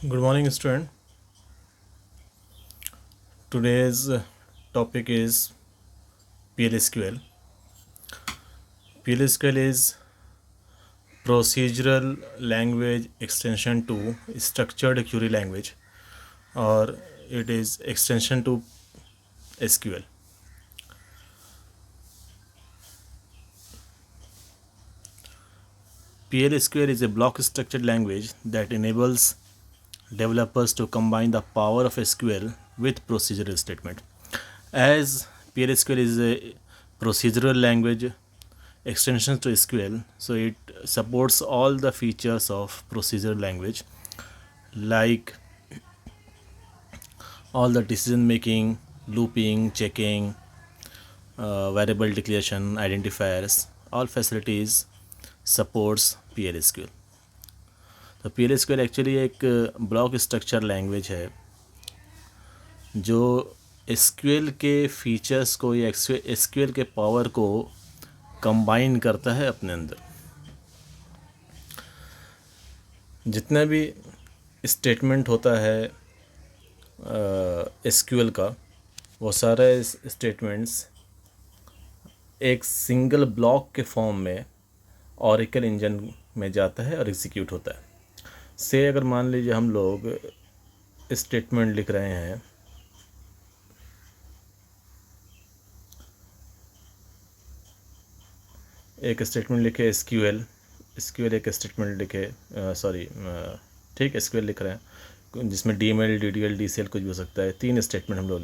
Good morning, student. Today's topic is PLSQL. PLSQL is Procedural Language Extension to Structured Query Language, or it is extension to SQL. PLSQL is a block structured language that enables developers to combine the power of SQL with procedural statement. As PLSQL is a procedural language extension to SQL, so it supports all the features of procedural language, like all the decision making, looping, checking, variable declaration, identifiers, all facilities supports PLSQL. तो PLSQL actually एक block structure language है जो SQL के features को या SQL के power को combine करता है अपने अंदर. जितना भी स्टेटमेंट होता है SQL का, वो सारे स्टेटमेंट्स एक सिंगल ब्लॉक के फॉर्म में ऑरेकल इंजन में जाता है और एग्जीक्यूट होता है. से अगर मान लीजिए हम लोग स्टेटमेंट लिख रहे हैं, एक स्टेटमेंट लिखे SQL एक स्टेटमेंट लिखे ठीक SQL लिख रहे हैं जिसमें DML DDL DCL कुछ भी हो सकता है. 3 स्टेटमेंट हम लोग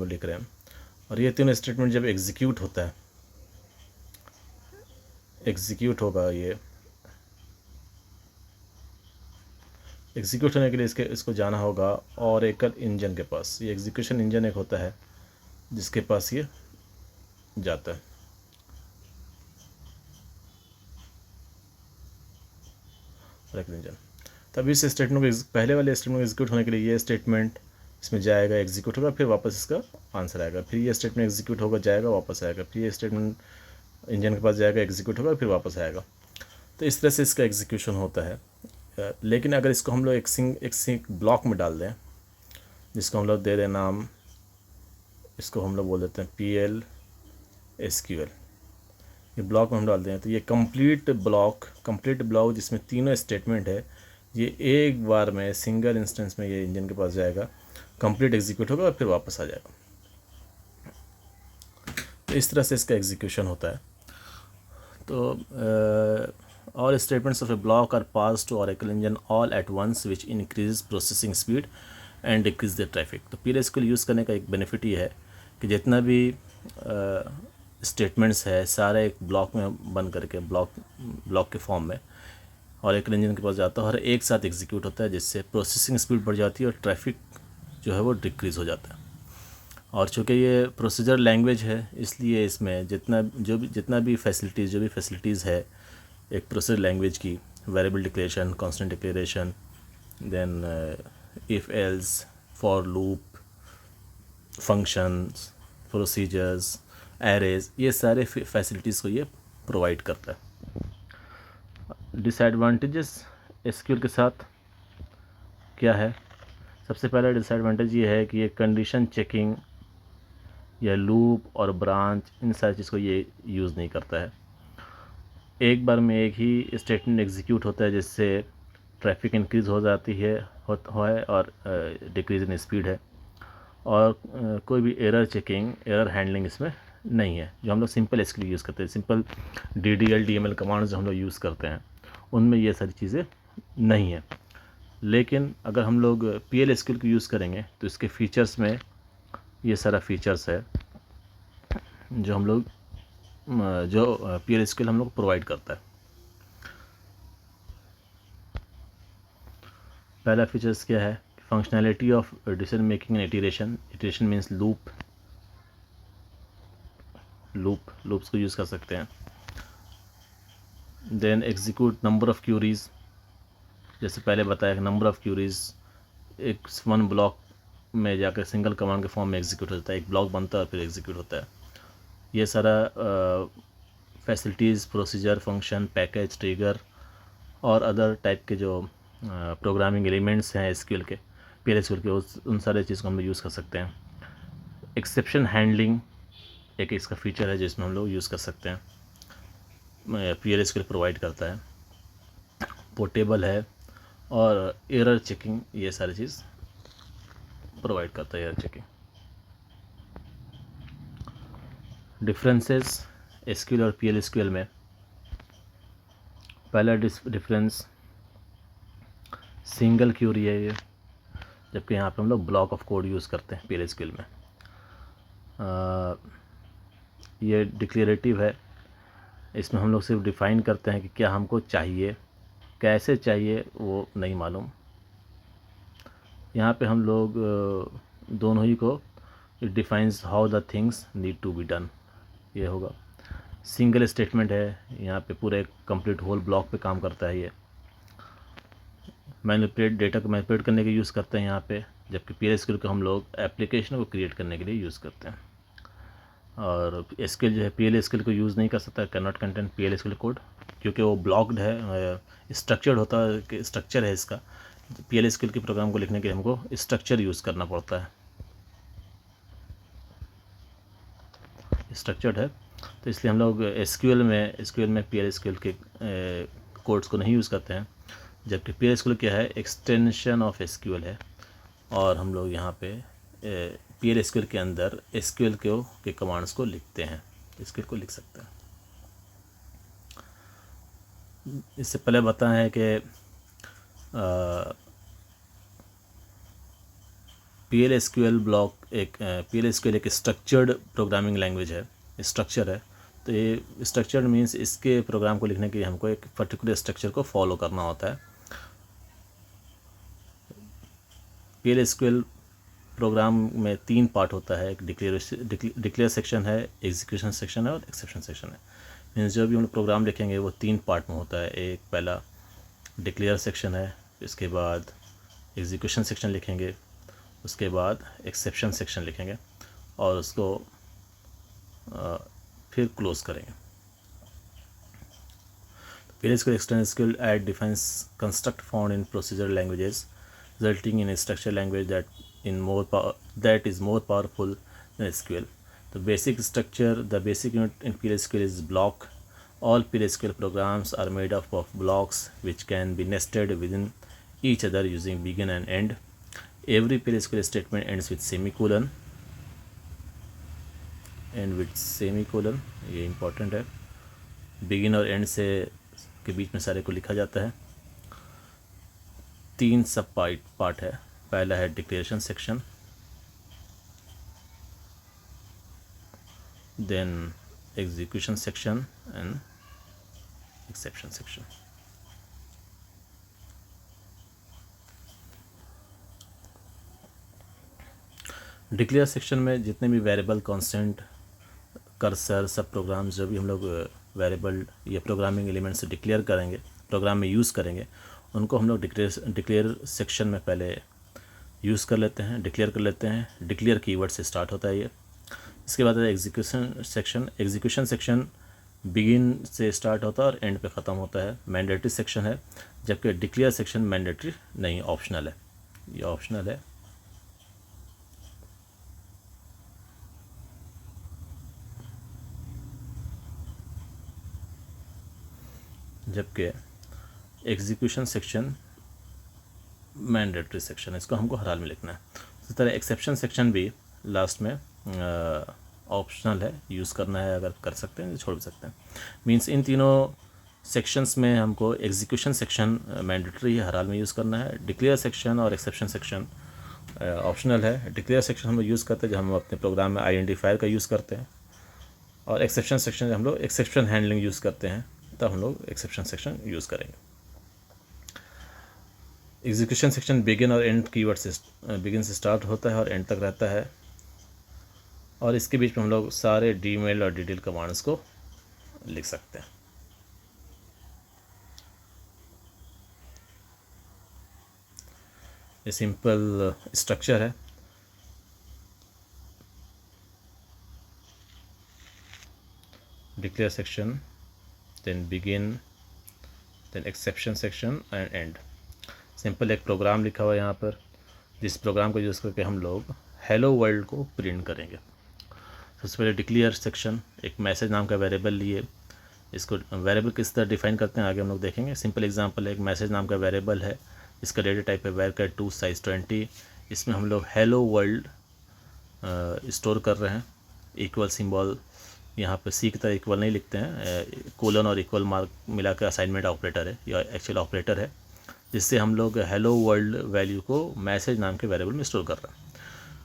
लिख रहे हैं और ये 3 स्टेटमेंट जब एग्जीक्यूट होता है, एग्जीक्यूट होगा, ये एग्जीक्यूट होने के लिए इसको जाना होगा ऑरेकल इंजन के पास. ये एग्जीक्यूशन इंजन एक होता है जिसके पास ये जाता है. ऑरेकल इंजन तभी इस स्टेटमेंट को, पहले वाले स्टेटमेंट को एग्जीक्यूट होने के लिए ये स्टेटमेंट इसमें जाएगा, एग्जीक्यूट होगा, फिर वापस इसका आंसर आएगा. फिर ये स्टेटमेंट एग्जीक्यूट होगा, जाएगा, वापस आएगा. फिर ये स्टेटमेंट इंजन के पास जाएगा, एग्जीक्यूट होगा, फिर वापस आएगा. तो इस तरह से इसका एग्जीक्यूशन होता है. लेकिन अगर इसको हम लोग एक सिंग ब्लॉक में डाल दें, जिसको हम लोग दे दें नाम, इसको हम लोग बोल देते हैं PLSQL, ये ब्लॉक में हम डाल दें, तो ये कंप्लीट ब्लॉक जिसमें तीनों स्टेटमेंट है, ये एक बार में सिंगल इंस्टेंस में ये इंजन के पास जाएगा, कंप्लीट एग्जीक्यूट होगा और फिर वापस आ जाएगा. तो इस तरह से इसका एग्जीक्यूशन होता है. तो all statements of a block are passed to Oracle Engine all at once, which increases processing speed and decrease the traffic. तो PLSQL यूज़ करने का एक बेनिफिट ये है कि जितना भी स्टेटमेंट्स है सारे एक ब्लॉक में बन करके ब्लॉक के फॉर्म में Oracle इंजन के पास जाता है और एक साथ एग्जीक्यूट होता है, जिससे प्रोसेसिंग स्पीड बढ़ जाती है और ट्रैफिक जो है वो डिक्रीज़ हो जाता है. और चूँकि ये प्रोसीजर लैंग्वेज है, इसलिए इसमें जितना भी फैसिलिटीज़ है एक प्रोसेसर लैंग्वेज की, variable declaration, constant declaration, then if else, for loop, functions, procedures, arrays, ये सारे फैसिलिटीज़ को ये प्रोवाइड करता है. डिसएडवांटेजेस SQL के साथ क्या है? सबसे पहला डिसएडवांटेज ये है कि ये कंडीशन चेकिंग या लूप और ब्रांच, इन सारी चीज़ को ये यूज़ नहीं करता है. एक बार में एक ही स्टेटमेंट एग्जीक्यूट होता है, जिससे ट्रैफिक इंक्रीज़ हो जाती है और डिक्रीज इन स्पीड है. और कोई भी एरर हैंडलिंग इसमें नहीं है. जो हम लोग सिंपल SQL यूज़ करते हैं, सिंपल DDL DML कमांड्स जो हम लोग यूज़ करते हैं, उनमें ये सारी चीज़ें नहीं है. लेकिन अगर हम लोग PLSQL को यूज़ करेंगे तो इसके फीचर्स में ये सारा फीचर्स है जो PLSQL हम लोग प्रोवाइड करता है. पहला फीचर्स क्या है? Functionality of decision making and iteration means loops को यूज़ कर सकते हैं. Then execute number of queries, जैसे पहले बताया, नंबर ऑफ़ क्यूरीज एक वन ब्लॉक में जाकर सिंगल कमांड के फॉर्म में एग्जीक्यूट होता है. एक ब्लॉक बनता है और फिर एग्जीक्यूट होता है. ये सारा facilities, procedure, function, package, trigger और अदर टाइप के जो प्रोग्रामिंग एलिमेंट्स हैं एसक्यूएल के, पीएल के, उन सारे चीज़ को हम लोग यूज़ कर सकते हैं। एक्सेप्शन हैंडलिंग एक इसका फीचर है जिसमें हम लोग यूज़ कर सकते हैं, पीएल प्रोवाइड करता है। पोर्टेबल है और एरर चेकिंग, ये सारी चीज़ प्रोवाइड करता है, एरर चेकिंग। डिफरेंसेस एसक्यूएल और पीएल में, पहला डिफरेंस सिंगल क्यूरी है ये, जबकि यहाँ पे हम लोग ब्लॉक ऑफ कोड यूज़ करते हैं पीएल में। ये डिक्लेरेटिव है, इसमें हम लोग सिर्फ डिफ़ाइन करते हैं कि क्या हमको चाहिए, कैसे चाहिए वो नहीं मालूम। यहाँ पे हम लोग दोनों ही को, it defines how the things need to be done, ये होगा। सिंगल स्टेटमेंट है, यहाँ पे पूरे कंप्लीट होल ब्लॉक पे काम करता है ये। मैनिपुलेट, डेटा को मैनिपुलेट करने के यूज़ करते हैं यहाँ पे, जबकि पीएल को हम लोग एप्लीकेशन को क्रिएट करने के लिए यूज़ करते हैं। और एसक्यूएल जो है पीएल को यूज़ नहीं कर सकता, can not contain PL code, क्योंकि वो ब्लॉक्ड है, स्ट्रक्चर्ड होता है, स्ट्रक्चर है इसका। पीएल के प्रोग्राम को लिखने के लिए हमको स्ट्रक्चर यूज़ करना पड़ता है, स्ट्रक्चर्ड है, तो इसलिए हम लोग एसक्यूएल में पीएल के कोड्स को नहीं यूज़ करते हैं। जबकि पीएल क्या है, एक्सटेंशन ऑफ एसक्यूएल है, और हम लोग यहाँ पे पीएल के अंदर एसक्यूएल के कमांड्स को लिखते हैं, एसक्यूएल को लिख सकते हैं। इससे पहले बताएं कि पीएल एक स्ट्रक्चर्ड प्रोग्रामिंग लैंग्वेज है, स्ट्रक्चर है। तो ये स्ट्रक्चर्ड मीन्स इसके प्रोग्राम को लिखने के लिए हमको एक पर्टिकुलर स्ट्रक्चर को फॉलो करना होता है। पीएल प्रोग्राम में 3 पार्ट होता है, एक डिक्लेयर सेक्शन है, एग्जीक्यूशन सेक्शन है और एक्सेप्शन सेक्शन है। मीन्स जो भी हम लोग प्रोग्राम लिखेंगे वो 3 पार्ट में होता है। एक पहला डिक्लेयर सेक्शन है, इसके बाद एग्जीक्यूशन सेक्शन लिखेंगे, उसके बाद एक्सेप्शन सेक्शन लिखेंगे, और उसको फिर क्लोज करेंगे। PL external skill add defines construct found in procedure languages resulting in a structured language that is more powerful than SQL. The basic structure, the basic unit in PL/SQL is block. All PL/SQL programs are made up of blocks which can be nested within each other using begin and end. Every PL/SQL statement ends with semicolon. End with semicolon, ये important है। begin और end से के बीच में सारे को लिखा जाता है। 3 सब पार्ट है, पहला है declaration section, then execution section and exception section. Declare section में जितने भी वेरिएबल, कांस्टेंट, कर्सर, सब प्रोग्राम्स जो भी हम लोग वेरिएबल या प्रोग्रामिंग एलिमेंट से डिक्लेयर करेंगे, प्रोग्राम में यूज़ करेंगे, उनको हम लोग डिक्लेयर सेक्शन में पहले यूज़ कर लेते हैं, डिक्लेयर कर लेते हैं। डिक्लेयर कीवर्ड से स्टार्ट होता है ये। इसके बाद है execution section. Execution section begin से स्टार्ट होता है और एंड पे ख़त्म होता है। मैंडेटरी सेक्शन है, जबकि डिक्लेयर सेक्शन मैंडेटरी नहीं, ऑप्शनल है, ये ऑप्शनल है। जबकि एग्जीक्यूशन सेक्शन मैंडेटरी सेक्शन है, इसको हमको हर हाल में लिखना है। इसी तरह एक्सेप्शन सेक्शन भी लास्ट में ऑप्शनल है, यूज़ करना है अगर कर सकते हैं, छोड़ भी सकते हैं। मींस इन तीनों सेक्शंस में हमको एग्जीक्यूशन सेक्शन मैंडेटरी हर हाल में यूज़ करना है। डिक्लेयर सेक्शन और एक्सेप्शन सेक्शन ऑप्शनल है। डिक्लेयर सेक्शन हम लोग यूज़ करते हैं जब हम अपने प्रोग्राम में आइडेंटिफायर का यूज़ करते हैं, और एक्सेप्शन सेक्शन हम लोग एक्सेप्शन हैंडलिंग यूज़ करते हैं, तब हम लोग एक्सेप्शन सेक्शन यूज़ करेंगे। एग्जीक्यूशन सेक्शन बिगिन और एंड कीवर्ड से, बिगिन से स्टार्ट होता है और एंड तक रहता है, और इसके बीच में हम लोग सारे डीमेल और डिटेल कमांड्स को लिख सकते हैं। ये सिंपल स्ट्रक्चर है। Declare section, then begin, then exception section and end. Simple एक प्रोग्राम लिखा हुआ है यहाँ पर, जिस प्रोग्राम को यूज़ करके हम लोग हेलो वर्ल्ड को प्रिंट करेंगे। सबसे पहले डिक्लेयर सेक्शन, एक मैसेज नाम का वेरिएबल लिए, इसको वेरिएबल किस तरह डिफाइन करते हैं आगे हम लोग देखेंगे। सिंपल एग्जांपल है, एक मैसेज नाम का वेरिएबल है, इसका डेटा टाइप है var2 साइज़ 20। इसमें हम लोग हेलो वर्ल्ड स्टोर कर रहे हैं। इक्वल सिंबल यहाँ पे सी की तरह इक्वल नहीं लिखते हैं, कोलन और इक्वल मार्क मिलाकर असाइनमेंट ऑपरेटर है या एक्चुअल ऑपरेटर है, जिससे हम लोग हेलो वर्ल्ड वैल्यू को मैसेज नाम के वेरिएबल में स्टोर कर रहे हैं।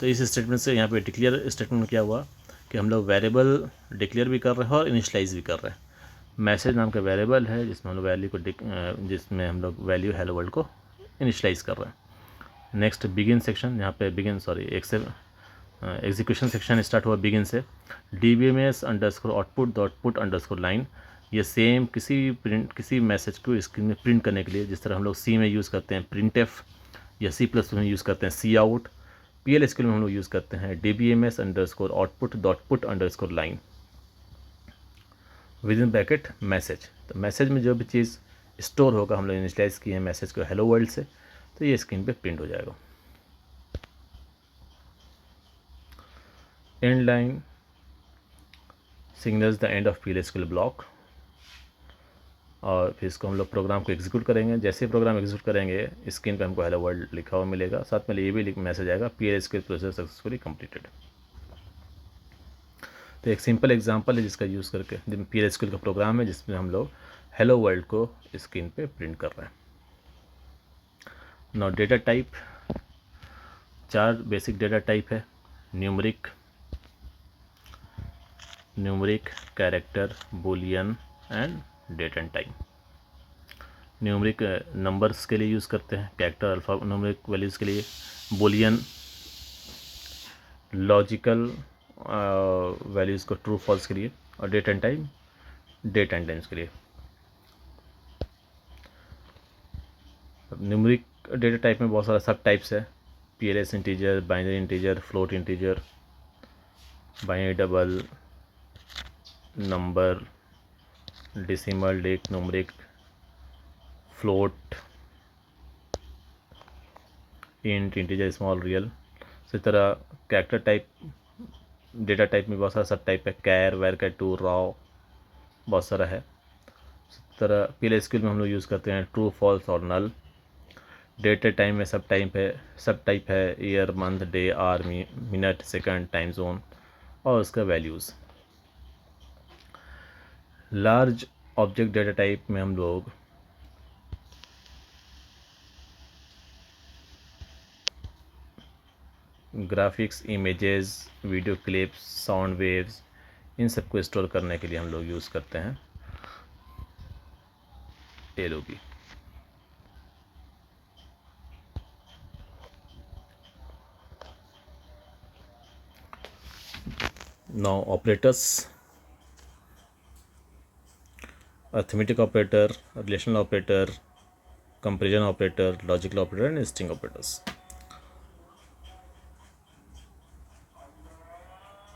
तो इस स्टेटमेंट से यहाँ पे डिक्लेयर स्टेटमेंट में क्या हुआ कि हम लोग वेरिएबल डिक्लेयर भी कर रहे हैं और इनिशलाइज भी कर रहे हैं। मैसेज नाम का वेरिएबल है जिसमें हम लोग जिसमें हम लोग वैल्यू हेलो वर्ल्ड को इनिशलाइज कर रहे हैं। नेक्स्ट बिगिन सेक्शन, यहाँ पे एग्जीक्यूशन सेक्शन स्टार्ट हुआ बिगिन से। dbms underscore output dot put underscore line, ये सेम किसी मैसेज को स्क्रीन में प्रिंट करने के लिए जिस तरह हम लोग सी में यूज़ करते हैं printf या C++ में यूज़ करते हैं सी आउट, PL/SQL में हम लोग यूज़ करते हैं dbms underscore output dot put underscore line with in bracket message. तो मैसेज में जो भी चीज़ स्टोर होगा, हम लोग इनिशियलाइज किए हैं मैसेज को हेलो वर्ल्ड से, तो ये स्क्रीन पे प्रिंट हो जाएगा। And line signals the end of PL/SQL block, और फिर इसको हम लोग प्रोग्राम को एग्जीक्यूट करेंगे। जैसे ही प्रोग्राम एग्जीक्यूट करेंगे स्क्रीन पे हमको हेलो वर्ल्ड लिखा हुआ मिलेगा, साथ में ये भी मैसेज आएगा PL/SQL प्रोसेस सक्सेसफुली कंप्लीटेड। तो एक सिंपल एग्जांपल है जिसका यूज़ करके PL/SQL का प्रोग्राम है जिसमें हम लोग हेलो वर्ल्ड को स्क्रीन पे प्रिंट कर रहे हैं। Now data type, 4 basic data type है, numeric, character, boolean and date and time. Numeric numbers के लिए यूज़ करते हैं, कैरेक्टर अल्फ़ा न्यूमरिक वैल्यूज़ के लिए, बूलियन लॉजिकल वैल्यूज़ को ट्रू फॉल्स के लिए, और डेट एंड टाइम्स के लिए। न्यूमरिक डेटा टाइप में बहुत सारा सब टाइप्स है, PLS integer, binary integer, float integer, binary double, number, decimal, date numeric, float, int, integer, small, real. इसी तरह कैरेक्टर टाइप डेटा टाइप में बहुत सारा सब टाइप है, कैर, var2, raw, बहुत सारा है। इसी तरह PL/SQL में हम लोग यूज़ करते हैं ट्रू, फॉल्स और नल। डेटा टाइम में सब टाइप है year, month, day, hour, minute, second, time zone और उसका values. Large object data type में हम लोग graphics, images, video clips, sound waves, इन सब को स्टोर करने के लिए हम लोग यूज़ करते हैं LOB। Now operators, arithmetic operator, relational operator, comparison operator, logical operator and string operators.